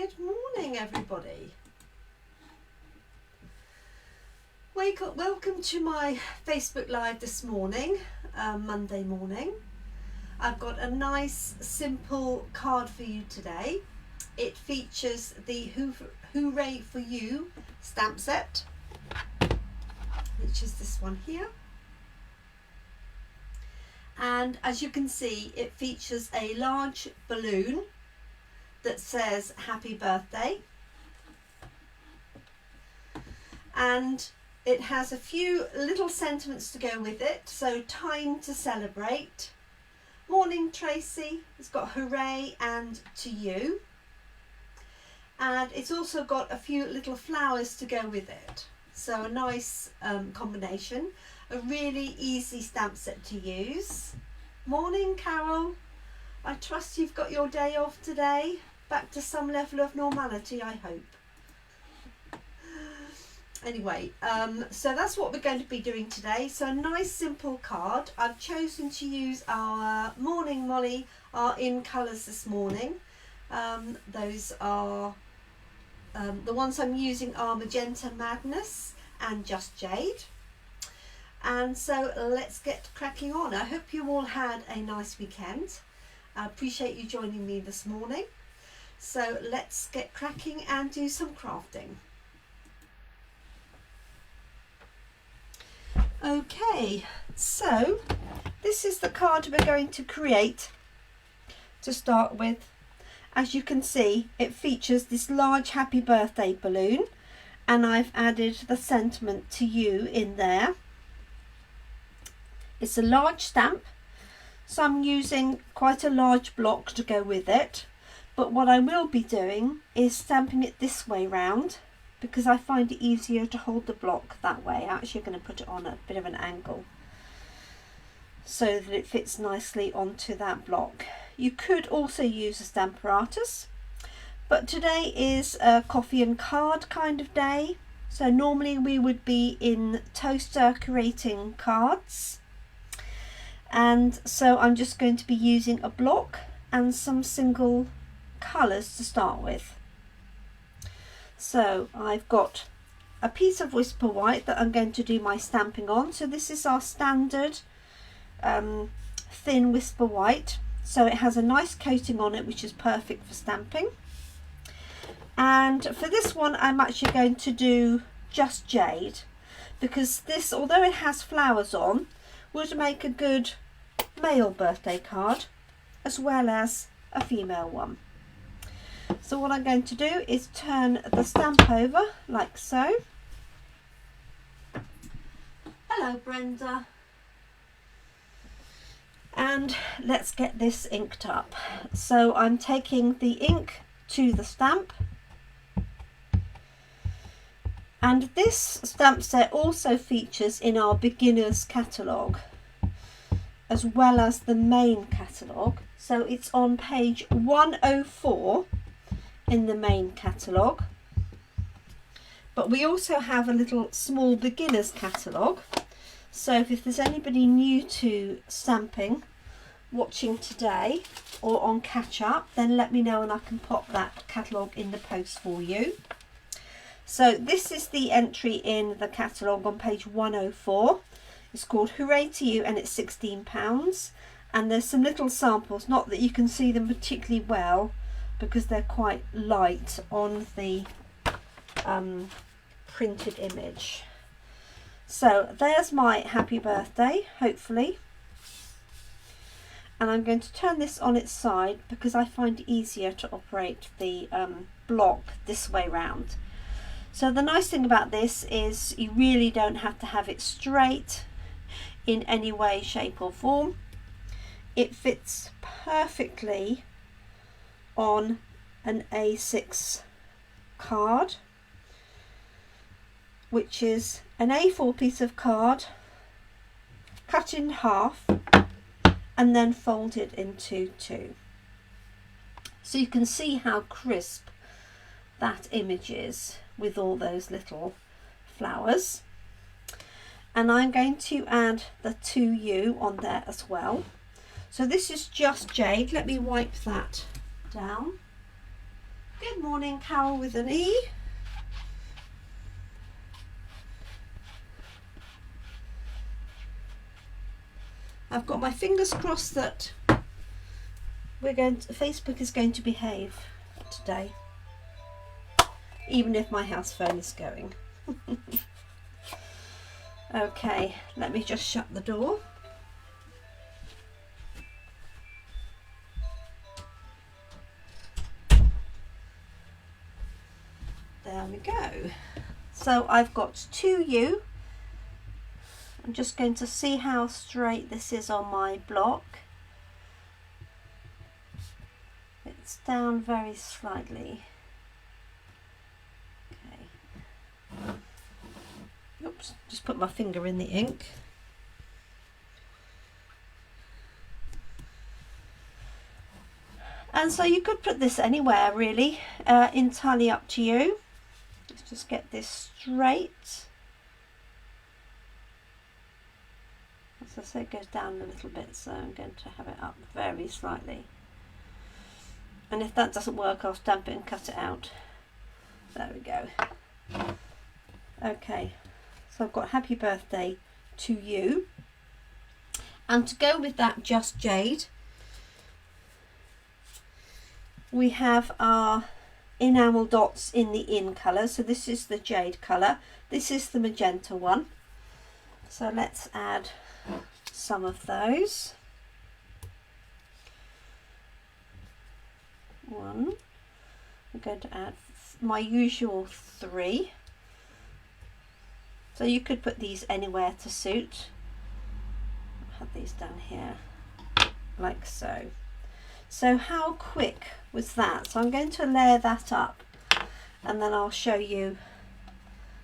Good morning, everybody. Welcome to my Facebook Live this morning, Monday morning. I've got a nice simple card for you today. It features the Hooray for You stamp set, which is this one here. And as you can see, it features a large balloon that says happy birthday, and it has a few little sentiments to go with it. So, time to celebrate, morning Tracy, it's got hooray and to you, and it's also got a few little flowers to go with it. So a nice combination, a really easy stamp set to use. Morning Carol, I trust you've got your day off today. Back to some level of normality, I hope. Anyway, so that's what we're going to be doing today. So a nice simple card. I've chosen to use our Morning Molly, our in colours this morning. Those are, the ones I'm using are Magenta Madness and Just Jade. And so let's get cracking on. I hope you all had a nice weekend. I appreciate you joining me this morning. So let's get cracking and do some crafting. Okay, so this is the card we're going to create to start with. As you can see, it features this large happy birthday balloon, and I've added the sentiment to you in there. It's a large stamp, so I'm using quite a large block to go with it. But what I will be doing is stamping it this way round, because I find it easier to hold the block that way. I'm actually going to put it on a bit of an angle so that it fits nicely onto that block. You could also use a stamp apparatus, but today is a coffee and card kind of day. So normally we would be in Toaster creating cards, and so I'm just going to be using a block and some single colours to start with. So I've got a piece of Whisper White that I'm going to do my stamping on. So this is our standard thin Whisper White. So it has a nice coating on it, which is perfect for stamping. And for this one, I'm actually going to do Just Jade, because this, although it has flowers on, would make a good male birthday card as well as a female one. So what I'm going to do is turn the stamp over like so. Hello Brenda. And let's get this inked up. So I'm taking the ink to the stamp. And this stamp set also features in our beginner's catalogue as well as the main catalogue. So it's on page 104 in the main catalogue, but we also have a little small beginners catalogue. So if there's anybody new to stamping watching today or on catch up, then let me know and I can pop that catalogue in the post for you. So this is the entry in the catalogue on page 104. It's called Hooray to You and it's £16, and there's some little samples, not that you can see them particularly well because they're quite light on the printed image. So there's my happy birthday, hopefully. And I'm going to turn this on its side because I find it easier to operate the block this way round. So the nice thing about this is you really don't have to have it straight in any way, shape or form. It fits perfectly on an A6 card, which is an A4 piece of card cut in half and then folded into two. So you can see how crisp that image is with all those little flowers. And I'm going to add the to you on there as well. So this is Just Jade. Let me wipe that down. Good morning, Carol with an E. I've got my fingers crossed that Facebook is going to behave today, even if my house phone is going. Okay, let me just shut the door. There we go. So I've got 2U. I'm just going to see how straight this is on my block. It's down very slightly. Okay. Oops, just put my finger in the ink. And so you could put this anywhere really, entirely up to you. Let's just get this straight. As I say, it goes down a little bit, so I'm going to have it up very slightly. And if that doesn't work, I'll stamp it and cut it out. There we go. Okay, so I've got happy birthday to you. And to go with that Just Jade, we have our enamel dots in the in colour. So this is the jade colour, this is the magenta one. So let's add some of those. One. I'm going to add my usual 3. So you could put these anywhere to suit. I'll have these down here, like so. So how quick was that? So I'm going to layer that up, and then I'll show you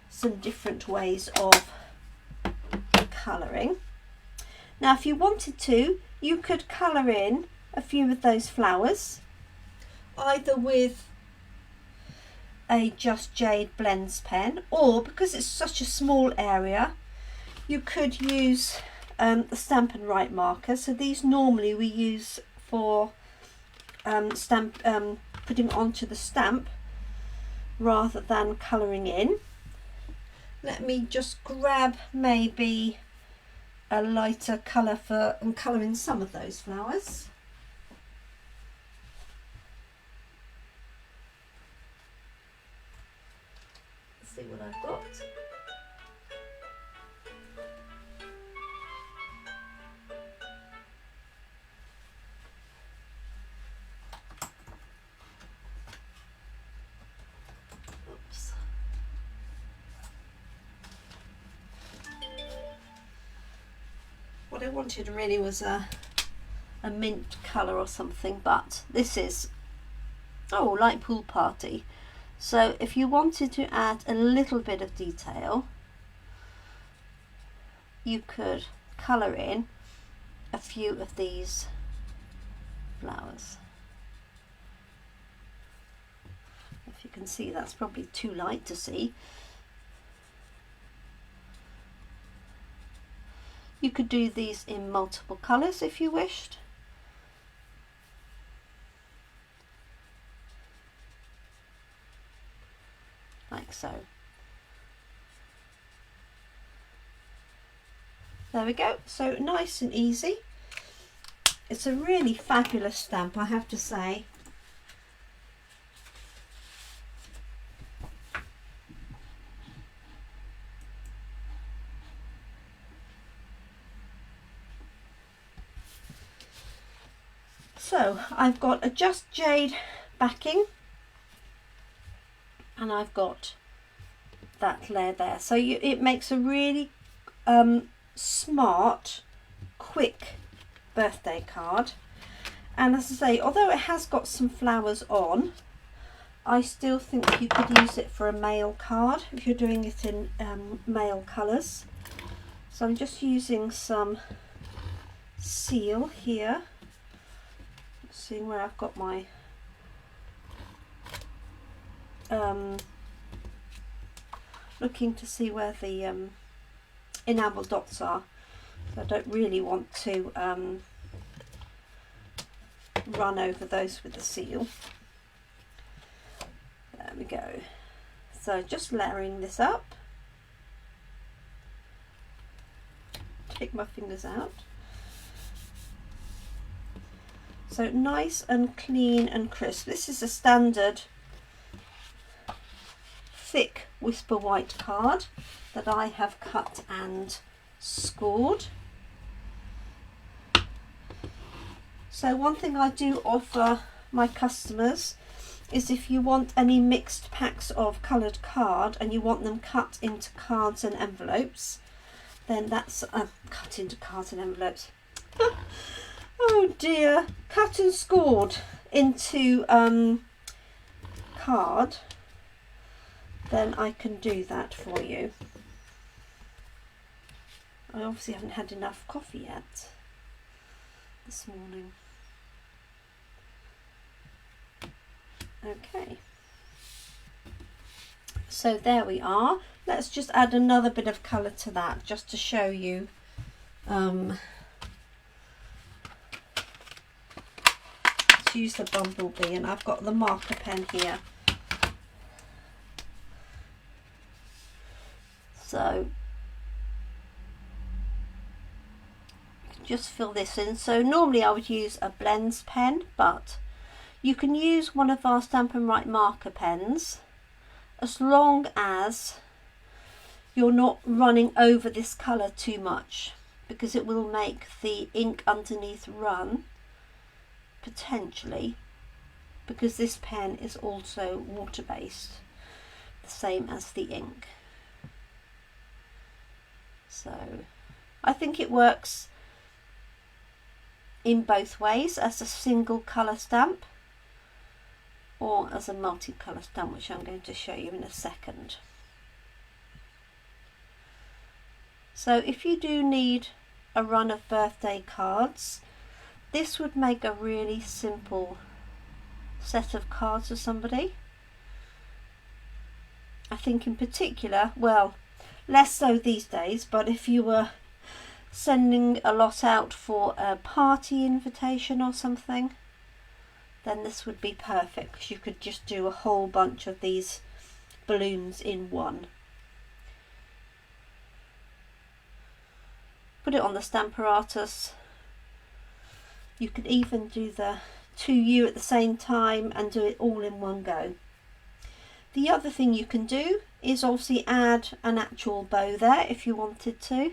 some different ways of colouring. Now if you wanted to, you could colour in a few of those flowers, either with a Just Jade blends pen, or because it's such a small area, you could use the Stampin' Up marker. So these normally we use for putting onto the stamp rather than colouring in. Let me just grab maybe a lighter colour and colour in some of those flowers. Let's see what I've got. Oops. What I wanted really was a mint colour or something, but this is, oh, light pool party. So if you wanted to add a little bit of detail, you could colour in a few of these flowers. If you can see, that's probably too light to see. You could do these in multiple colours if you wished. Like so. There we go. So nice and easy. It's a really fabulous stamp, I have to say. So I've got a Just Jade backing, and I've got that layer there. So it makes a really smart, quick birthday card. And as I say, although it has got some flowers on, I still think you could use it for a mail card if you're doing it in mail colours. So I'm just using some seal here. Seeing where I've got my looking to see where the enamel dots are. So I don't really want to run over those with the seal. There we go. So just layering this up. Take my fingers out. So nice and clean and crisp. This is a standard thick Whisper White card that I have cut and scored. So one thing I do offer my customers is if you want any mixed packs of coloured card and you want them cut into cards and envelopes, then that's cut into cards and envelopes. Oh dear, cut and scored into card, then I can do that for you. I obviously haven't had enough coffee yet this morning. Okay, so there we are. Let's just add another bit of colour to that just to show you. Let's use the bumblebee, and I've got the marker pen here. So just fill this in. So normally I would use a blends pen, but you can use one of our Stampin' Right marker pens as long as you're not running over this colour too much, because it will make the ink underneath run, potentially, because this pen is also water based, the same as the ink. So I think it works in both ways, as a single colour stamp or as a multicolour stamp, which I'm going to show you in a second. So if you do need a run of birthday cards, this would make a really simple set of cards for somebody. I think in particular, well, less so these days, but if you were sending a lot out for a party invitation or something, then this would be perfect, because you could just do a whole bunch of these balloons in one. Put it on the Stamparatus. You could even do the 2U at the same time and do it all in one go. The other thing you can do is obviously add an actual bow there if you wanted to,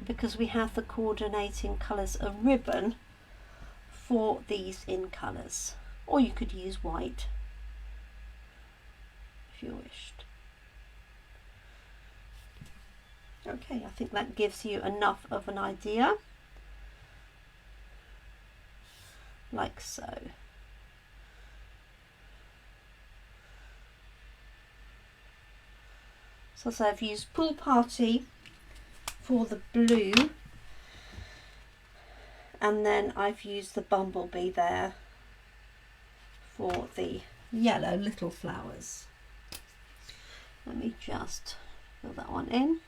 because we have the coordinating colours of ribbon for these in colours, or you could use white if you wished. Okay, I think that gives you enough of an idea, like so. So I've used Pool Party for the blue, and then I've used the bumblebee there for the yellow little flowers. Let me just fill that one in.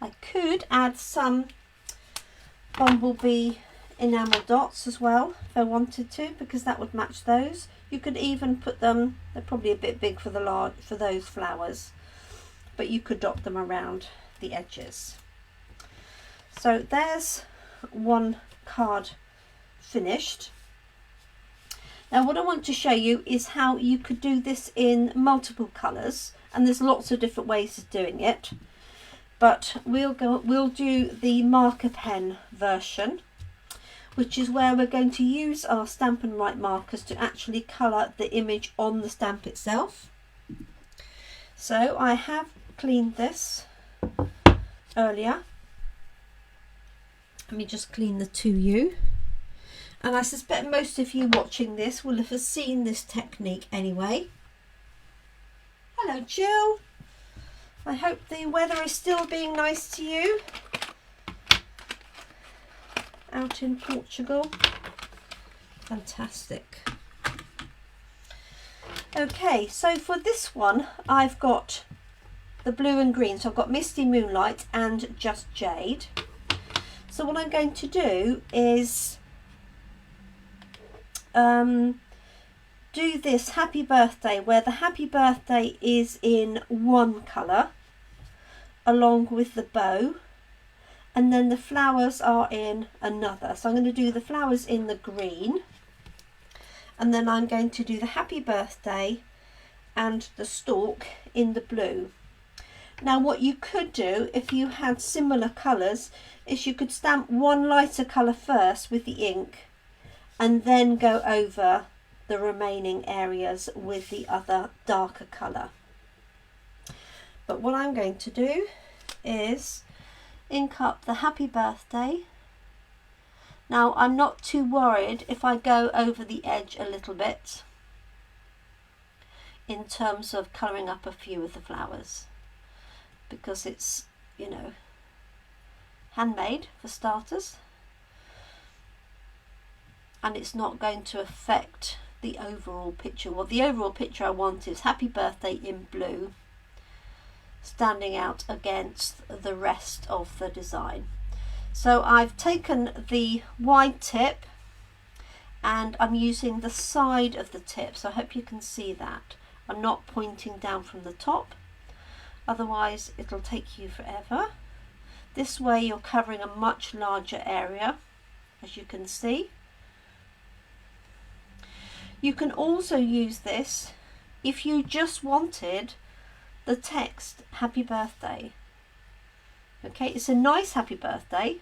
I could add some bumblebee enamel dots as well if I wanted to, because that would match those. You could even put them, they're probably a bit big for those flowers, but you could dot them around the edges. So there's one card finished. Now what I want to show you is how you could do this in multiple colours, and there's lots of different ways of doing it, but we'll do the marker pen version, which is where we're going to use our Stampin' Right markers to actually colour the image on the stamp itself. So I have cleaned this earlier. Let me just clean the 2U. And I suspect most of you watching this will have seen this technique anyway. Hello Jill. I hope the weather is still being nice to you out in Portugal. Fantastic. Okay, so for this one I've got the blue and green, so I've got Misty Moonlight and Just Jade. So what I'm going to do is do this happy birthday, where the happy birthday is in one colour along with the bow, and then the flowers are in another. So I'm going to do the flowers in the green, and then I'm going to do the happy birthday and the stalk in the blue. Now what you could do if you had similar colours is you could stamp one lighter colour first with the ink and then go over the remaining areas with the other darker colour. But what I'm going to do is ink up the happy birthday. Now I'm not too worried if I go over the edge a little bit in terms of colouring up a few of the flowers, because it's, you know, handmade for starters, and it's not going to affect the overall picture. Well, the overall picture I want is happy birthday in blue standing out against the rest of the design. So I've taken the wide tip and I'm using the side of the tip, so I hope you can see that. I'm not pointing down from the top, otherwise it'll take you forever. This way you're covering a much larger area, as you can see. You can also use this if you just wanted the text happy birthday. Okay, it's a nice happy birthday,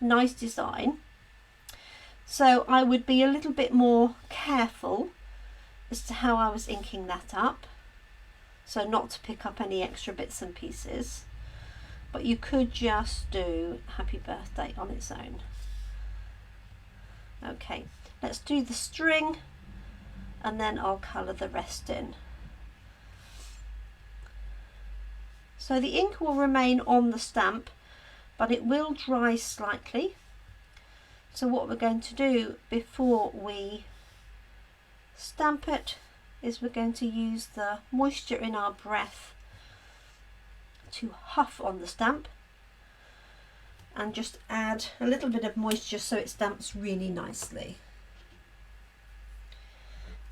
nice design. So I would be a little bit more careful as to how I was inking that up, so not to pick up any extra bits and pieces. But you could just do happy birthday on its own. Okay, let's do the string and then I'll colour the rest in. So the ink will remain on the stamp, but it will dry slightly. So what we're going to do before we stamp it is we're going to use the moisture in our breath to huff on the stamp and just add a little bit of moisture so it stamps really nicely.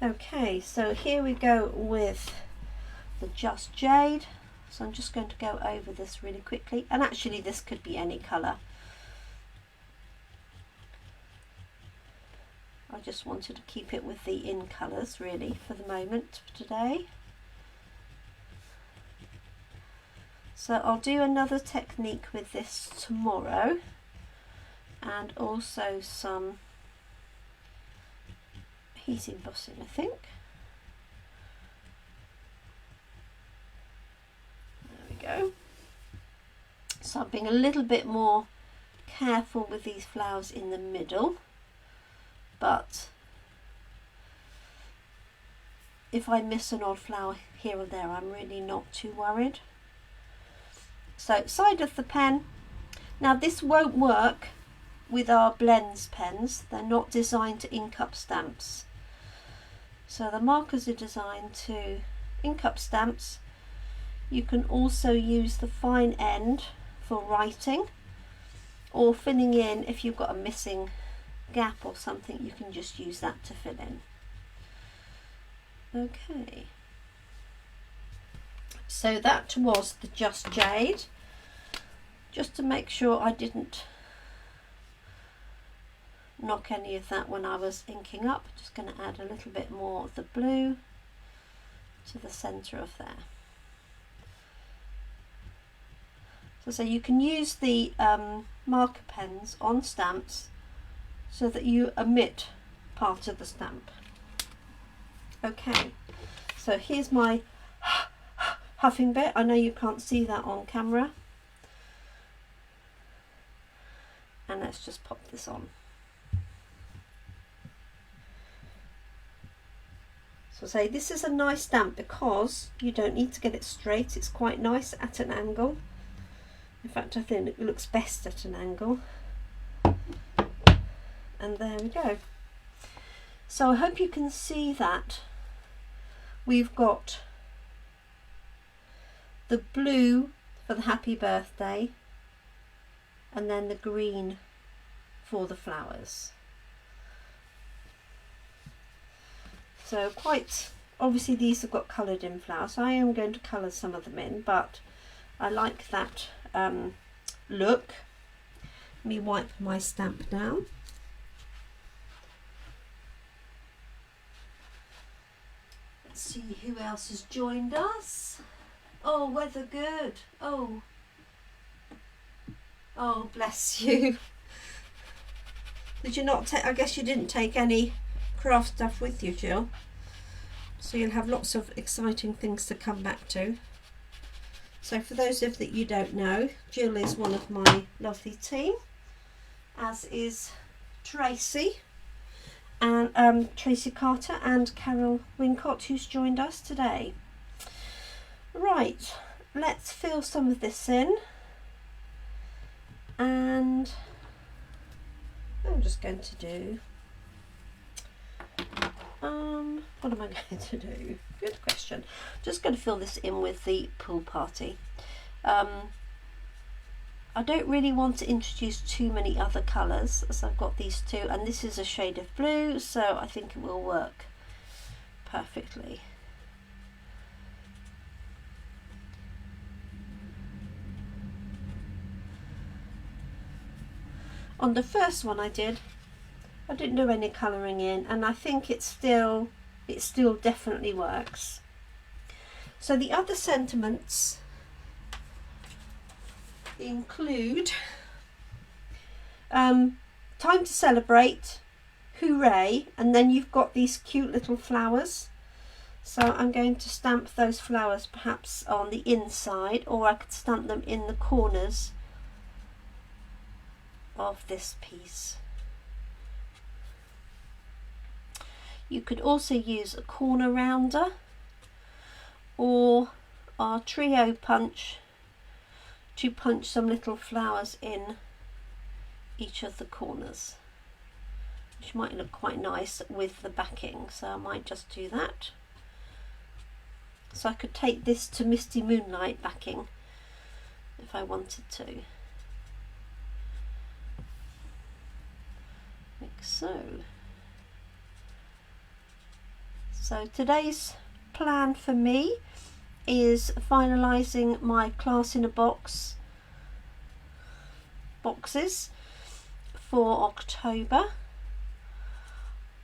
Okay, so here we go with the Just Jade. So I'm just going to go over this really quickly, and actually this could be any colour. I just wanted to keep it with the in colours really for the moment for today. So I'll do another technique with this tomorrow, and also some heat embossing, I think. There we go. So I'm being a little bit more careful with these flowers in the middle, but if I miss an odd flower here or there, I'm really not too worried. So side of the pen. Now this won't work with our blends pens, they're not designed to ink up stamps. So the markers are designed to ink up stamps. You can also use the fine end for writing or filling in. If you've got a missing gap or something, you can just use that to fill in. Okay, so that was the Just Jade. Just to make sure I didn't knock any of that when I was inking up, just going to add a little bit more of the blue to the centre of there. So you can use the marker pens on stamps so that you omit part of the stamp. Okay, so here's my huffing bit. I know you can't see that on camera. And let's just pop this on. So say this is a nice stamp because you don't need to get it straight. It's quite nice at an angle. In fact, I think it looks best at an angle. And there we go. So I hope you can see that we've got the blue for the happy birthday, and then the green for the flowers. So quite obviously these have got coloured in flowers, so I am going to colour some of them in, but I like that look. Let me wipe my stamp down. Let's see who else has joined us. Oh, weather good. Oh, bless you. Did you not take, I guess you didn't take any craft stuff with you, Jill, so you'll have lots of exciting things to come back to. So for those of that you don't know, Jill is one of my lovely team, as is Tracy and Tracy Carter and Carol Wincott, who's joined us today. Right, let's fill some of this in, and I'm just going to do what am I going to do? Good question. Just going to fill this in with the pool party. I don't really want to introduce too many other colours, as I've got these two, and this is a shade of blue, so I think it will work perfectly. On the first one I didn't do any colouring in, and I think it still definitely works. So the other sentiments include time to celebrate, hooray, and then you've got these cute little flowers. So I'm going to stamp those flowers perhaps on the inside, or I could stamp them in the corners of this piece. You could also use a corner rounder or our trio punch to punch some little flowers in each of the corners, which might look quite nice with the backing, so I might just do that. So I could take this to Misty Moonlight backing if I wanted to, like so. So today's plan for me is finalising my class in a boxes for October.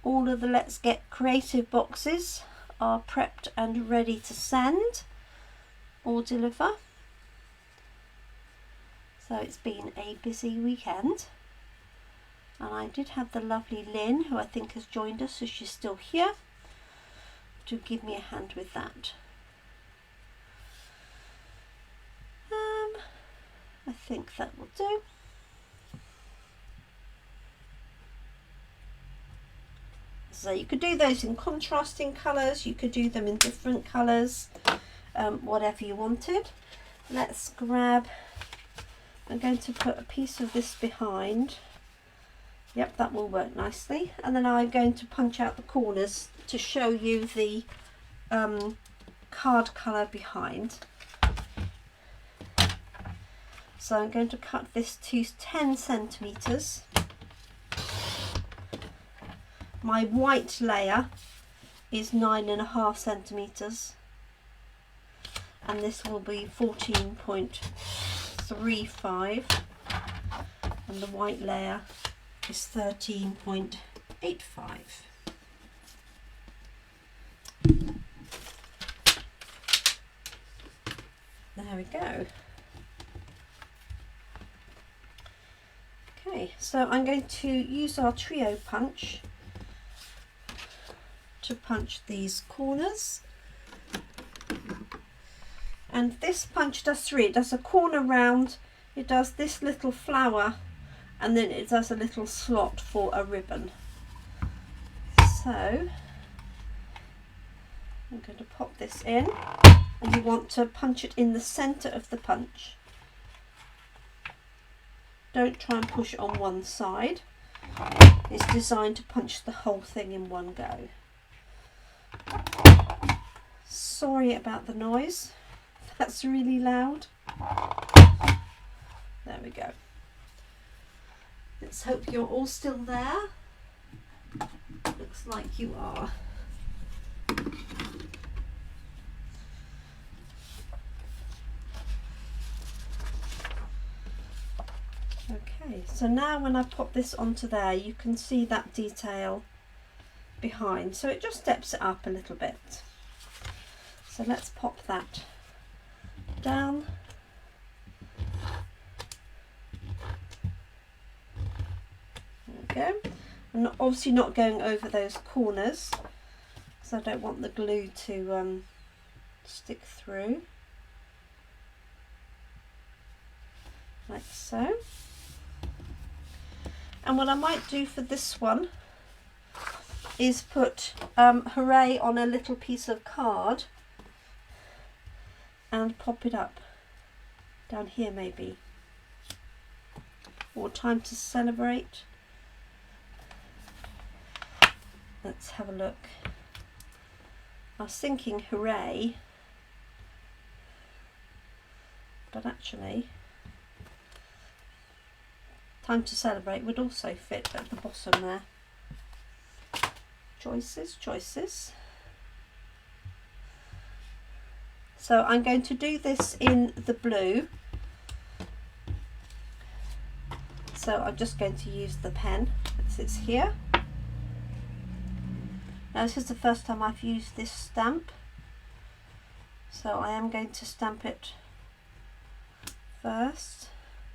All of the Let's Get Creative boxes are prepped and ready to send or deliver. So it's been a busy weekend, and I did have the lovely Lynn, who I think has joined us, so she's still here, to give me a hand with that. I think that will do. So you could do those in contrasting colours, you could do them in different colours, whatever you wanted. Let's grab, I'm going to put a piece of this behind. Yep, that will work nicely. And then I'm going to punch out the corners to show you the card colour behind. So I'm going to cut this to 10 centimetres. My white layer is 9.5 centimetres, and this will be 14.35, and the white layer is 13.85. There we go. Okay, so I'm going to use our trio punch to punch these corners, and this punch does three. It does a corner round, it does this little flower, and then it does a little slot for a ribbon. So I'm going to pop this in, and you want to punch it in the centre of the punch. Don't try and push it on one side. It's designed to punch the whole thing in one go. Sorry about the noise, that's really loud. There we go. Let's hope you're all still there. Looks like you are. Okay, so now when I pop this onto there, you can see that detail behind, so it just steps it up a little bit. So let's pop that down. There we go. I'm obviously not going over those corners because I don't want the glue to stick through, like so. And what I might do for this one is put Hooray on a little piece of card and pop it up down here maybe. Or Time to Celebrate. Let's have a look. I was thinking Hooray, but actually Time to Celebrate would also fit at the bottom there. Choices, choices. So I'm going to do this in the blue. So I'm just going to use the pen that sits here. Now this is the first time I've used this stamp, so I am going to stamp it first,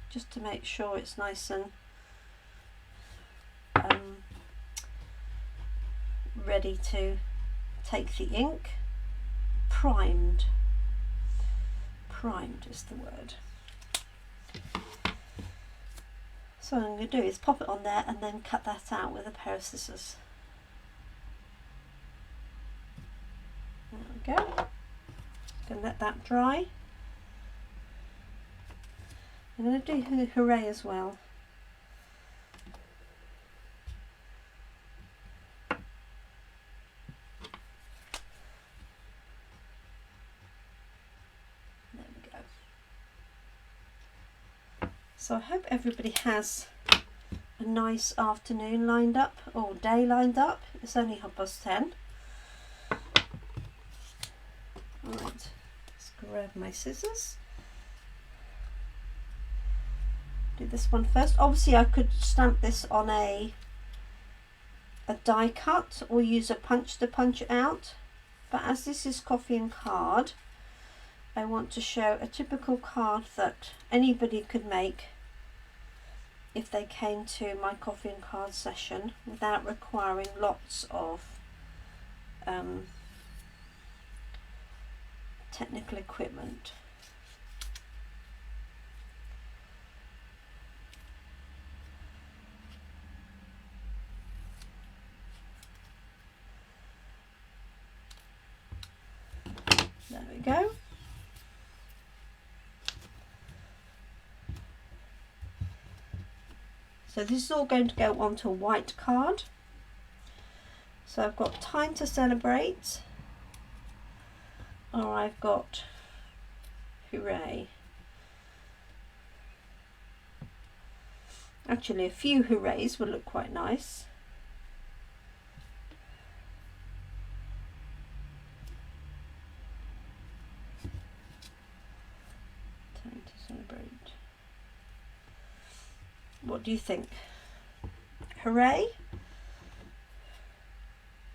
just to make sure it's nice and ready to take the ink. Primed. Primed is the word. So what I'm going to do is pop it on there and then cut that out with a pair of scissors. There we go. Going to let that dry. I'm going to do Hooray as well. There we go. So I hope everybody has a nice afternoon lined up, or day lined up. It's only 10:30. Right, let's grab my scissors. Do this one first. Obviously I could stamp this on a die cut or use a punch to punch it out, but as this is coffee and card, I want to show a typical card that anybody could make if they came to my coffee and card session without requiring lots of technical equipment. There we go. So this is all going to go onto a white card. So I've got Time to Celebrate, or I've got Hooray. Actually, a few Hoorays would look quite nice. Time to Celebrate. What do you think? Hooray?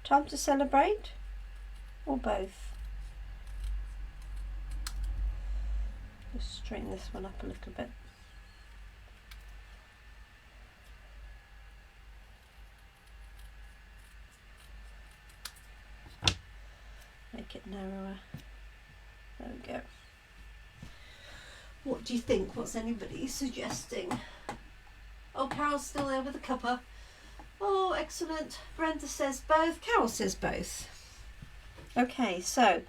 Time to Celebrate? Or both? Just straighten this one up a little bit. Make it narrower. There we go. What do you think? What's anybody suggesting? Oh, Carol's still there with a cuppa. Oh, excellent. Brenda says both. Carol says both. Okay, so I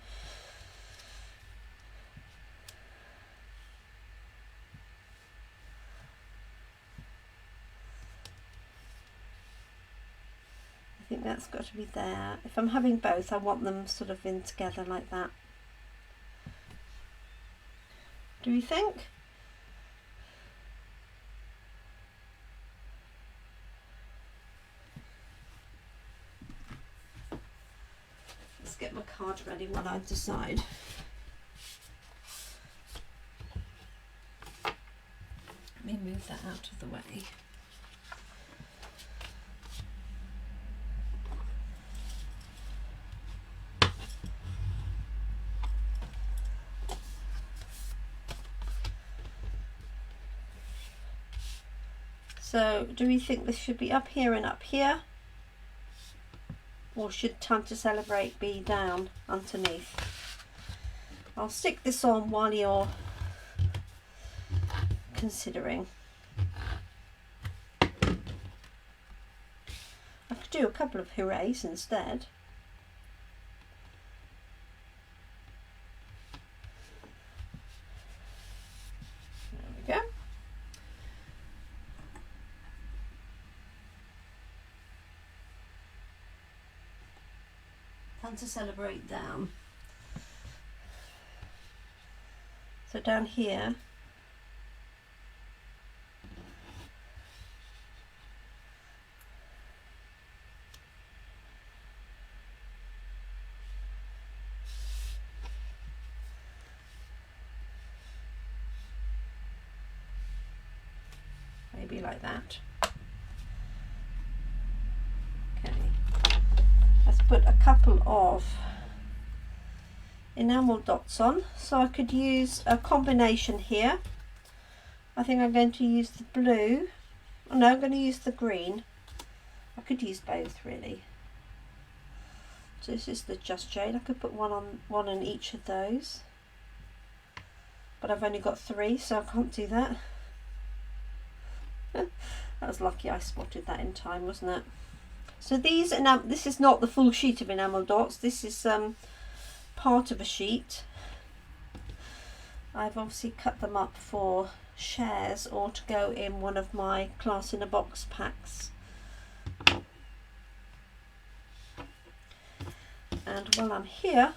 think that's got to be there. If I'm having both, I want them sort of in together like that. Do you think? just get my card ready while I decide. Let me move that out of the way. So do we think this should be up here and up here? Or should Time to Celebrate be down underneath? I'll stick this on while you're considering. I could do a couple of hoorays instead. There we go. Time to Celebrate down. So down here, maybe like that. Okay, let's put a couple of enamel dots on, so I could use a combination here. I think I'm going to use the blue. Oh no, I'm going to use the green. I could use both really. So this is the Just Jade. I could put one on each of those, but I've only got 3, so I can't do that. That was lucky I spotted that in time, wasn't it? So these this is not the full sheet of enamel dots. This is part of a sheet. I've obviously cut them up for shares or to go in one of my class in a box packs. And while I'm here,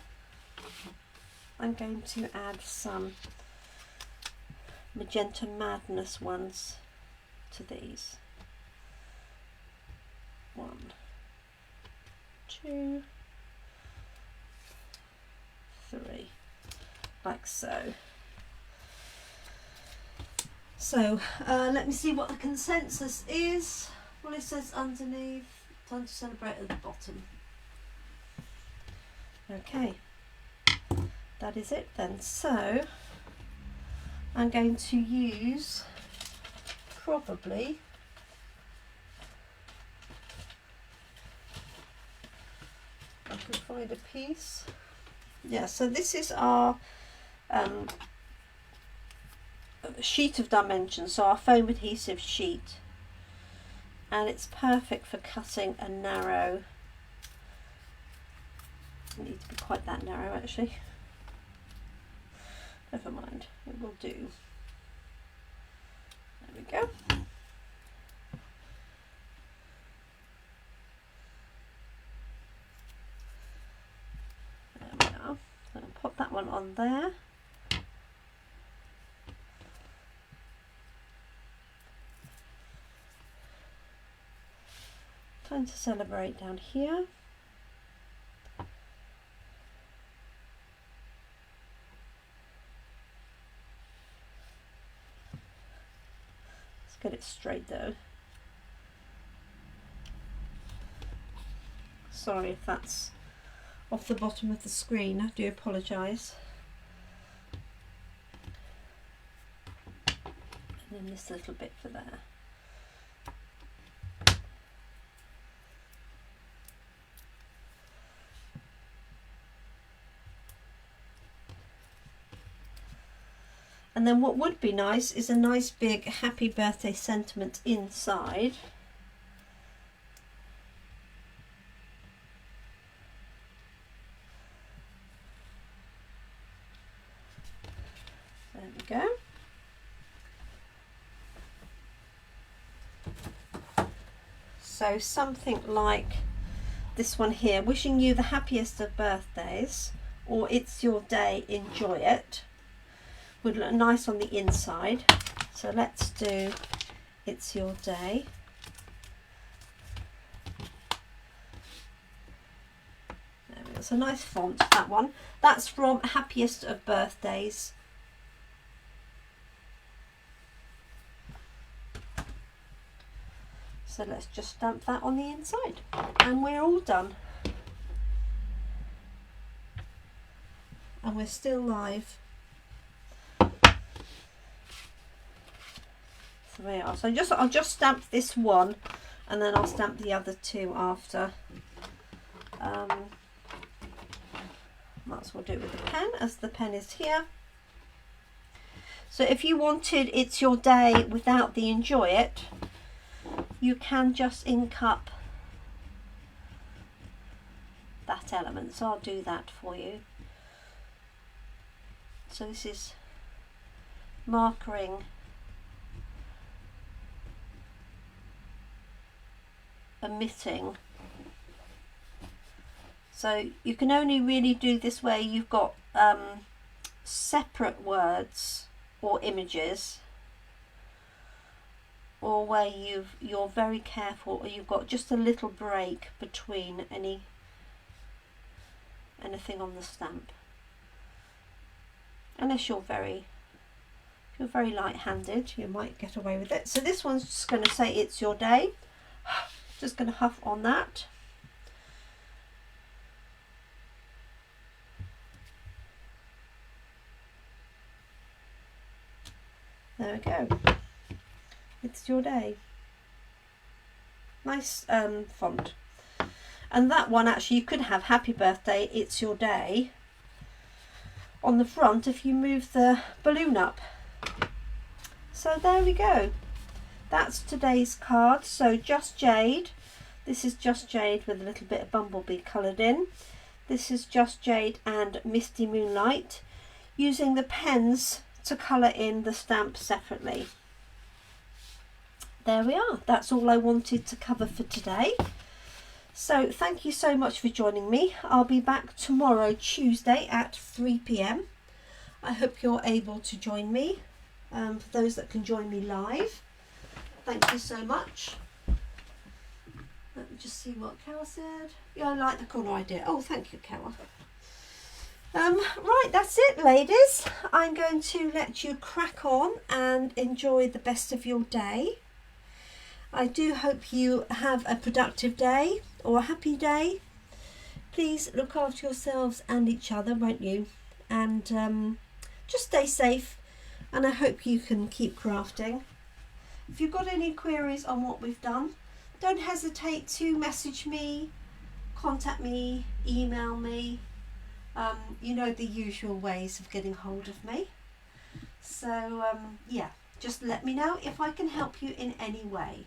I'm going to add some Magenta Madness ones to these. 1, 2, 3, like so. So let me see what the consensus is. Well, it says underneath, Time to Celebrate at the bottom. Okay, that is it then. So I'm going to use probably I can find a piece. Yeah, so this is our sheet of dimensions, so our foam adhesive sheet, and it's perfect for cutting a narrow. It needs to be quite that narrow actually. Never mind, it will do. There we go. There we are. So I'll pop that one on there. Time to Celebrate down here. Let's get it straight though. Sorry if that's off the bottom of the screen, I do apologise. And then this little bit for there. And then what would be nice is a nice big happy birthday sentiment inside. There we go. So something like this one here, wishing you the happiest of birthdays, or it's your day, enjoy it, would look nice on the inside. So let's do it's your day. There we go, That's a nice font, that one. That's from Happiest of Birthdays. So let's just stamp that on the inside and we're all done. And we're still live. So there we are. So I'll just stamp this one and then I'll stamp the other two after. That's what we'll do with the pen, as the pen is here. So if you wanted It's Your Day without the Enjoy It, you can just ink up that element. So I'll do that for you. So this is markering omitting. So you can only really do this where you've got separate words or images, or where you're very careful, or you've got just a little break between anything on the stamp. Unless you're very light-handed, you might get away with it. So this one's just going to say It's Your Day. Just going to huff on that. There we go. It's Your Day. Nice font. And that one, actually, you could have Happy Birthday, It's Your Day on the front if you move the balloon up. So there we go. That's today's card. So Just Jade. This is Just Jade with a little bit of bumblebee coloured in. This is Just Jade and Misty Moonlight, using the pens to colour in the stamp separately. There we are. That's all I wanted to cover for today. So thank you so much for joining me. I'll be back tomorrow, Tuesday at 3 p.m. I hope you're able to join me. For those that can join me live, thank you so much. Let me just see what Carol said. Yeah, I like the colour idea. Oh, thank you, Carol. Right, that's it, ladies. I'm going to let you crack on and enjoy the best of your day. I do hope you have a productive day or a happy day. Please look after yourselves and each other, won't you? And just stay safe, and I hope you can keep crafting. If you've got any queries on what we've done, don't hesitate to message me, contact me, email me. You know the usual ways of getting hold of me. So yeah, just let me know if I can help you in any way.